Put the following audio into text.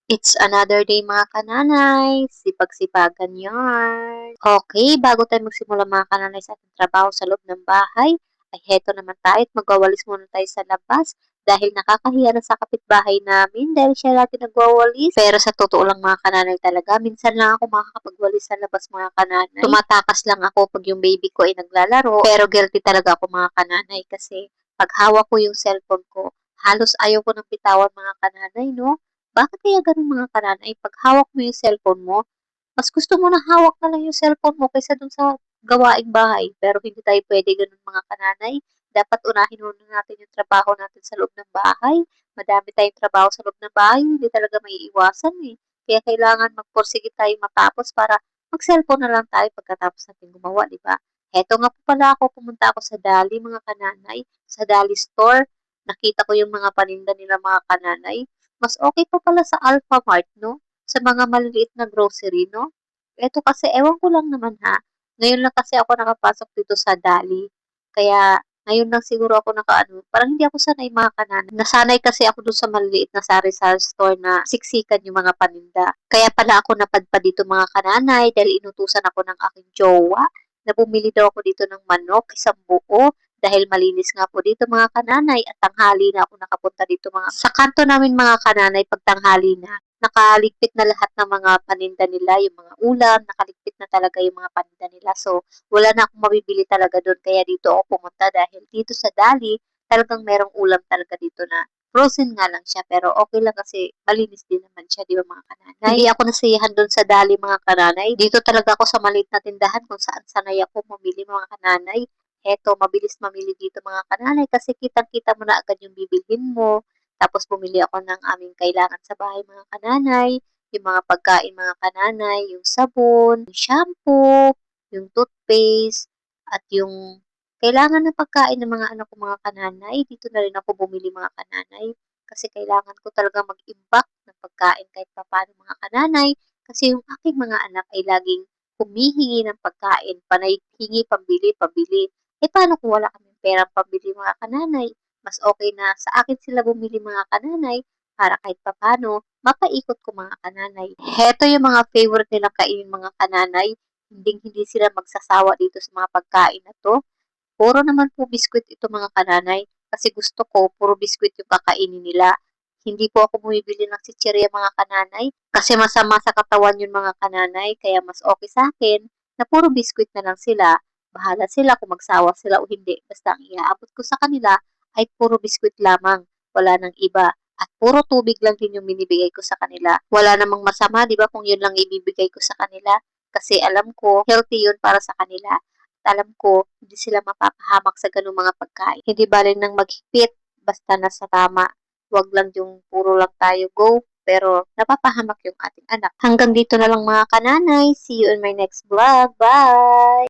It's another day mga kananay, sipag-sipagan yarn. Okay, bago tayo magsimula mga kananay sa ating trabaho sa loob ng bahay, ay heto naman tayo at magwawalis muna tayo sa labas dahil nakakahiya na sa kapitbahay namin dahil siya lagi nagwawalis. Pero sa totoo lang mga kananay talaga, minsan lang ako makakapagwalis sa labas mga kananay. Tumatakas lang ako pag yung baby ko ay naglalaro, pero guilty talaga ako mga kananay kasi pag hawak ko yung cellphone ko, halos ayaw ko ng bitawan mga kananay, no? Bakit kaya ganun mga kananay, pag hawak mo yung cellphone mo, mas gusto mo na hawak na lang yung cellphone mo kaysa dun sa gawaing bahay. Pero hindi tayo pwede ganun mga kananay. Dapat unahin muna natin yung trabaho natin sa loob ng bahay. Madami tayong trabaho sa loob ng bahay, hindi talaga may iwasan eh. Kaya kailangan magporsige tayo matapos para mag-cellphone na lang tayo pagkatapos natin gumawa, di ba? Heto nga po pala ako, pumunta ako sa Dali mga kananay, sa Dali store. Nakita ko yung mga paninda nila mga kananay. Mas okay pa pala sa Alphamart, no? Sa mga maliliit na grocery, no? Eto kasi, ewan ko lang naman ha. Ngayon lang kasi ako nakapasok dito sa Dali. Kaya, ngayon lang siguro ako nakaano. Parang hindi ako sanay mga kanan. Nasanay kasi ako dun sa maliliit na sari-sari store na siksikan yung mga paninda. Kaya pala ako napadpad dito mga kananay dahil inutusan ako ng aking jowa na bumili daw ako dito ng manok, isang buo, dahil malinis nga po dito mga kananay at tanghali na ako nakapunta dito mga sa kanto namin mga kananay pag tanghali na nakaligpit na lahat ng mga paninda nila, yung mga ulam, nakaligpit na talaga yung mga paninda nila. So, wala na akong mabibili talaga doon. Kaya dito ako pumunta dahil dito sa Dali, talagang merong ulam talaga dito na frozen nga lang siya. Pero okay lang kasi malinis din naman siya, di ba mga kananay? Hindi ako nasiyahan doon sa Dali mga kananay. Dito talaga ako sa maliit na tindahan kung saan sanay ako mamili mga kananay. Eto, mabilis mamili dito mga kananay kasi kitang-kita mo na agad yung bibilhin mo. Tapos bumili ako ng aming kailangan sa bahay mga kananay, yung mga pagkain mga kananay, yung sabon, yung shampoo, yung toothpaste, at yung kailangan na pagkain ng mga anak ko mga kananay. Dito na rin ako bumili mga kananay kasi kailangan ko talaga mag-imbak ng pagkain kahit papaano mga kananay kasi yung aking mga anak ay laging humihingi ng pagkain, panay hingi, pambili, pambili. Eh paano kung wala kaming perang pambili mga kananay? Mas okay na sa akin sila bumili mga kananay para kahit papano mapaikot ko mga kananay. Heto yung mga favorite nilang kainin mga kananay. Hindi sila magsasawa dito sa mga pagkain na to. Puro naman po biskwit ito mga kananay kasi gusto ko puro biskwit yung kakainin nila. Hindi po ako bumibili ng chichirya mga kananay kasi masama sa katawan yun mga kananay kaya mas okay sa akin na puro biskwit na lang sila. Bahala sila kung magsawa sila o hindi. Basta ang iaabot ko sa kanila ay puro biskwit lamang. Wala nang iba. At puro tubig lang din yung binibigay ko sa kanila. Wala namang masama, di ba, kung yun lang ibibigay ko sa kanila. Kasi alam ko, healthy yun para sa kanila. At alam ko, hindi sila mapapahamak sa ganung mga pagkain. Hindi bali nang maghigpit, basta nasa tama. Huwag lang yung puro lang tayo go, pero napapahamak yung ating anak. Hanggang dito na lang mga kananay. See you in my next vlog. Bye!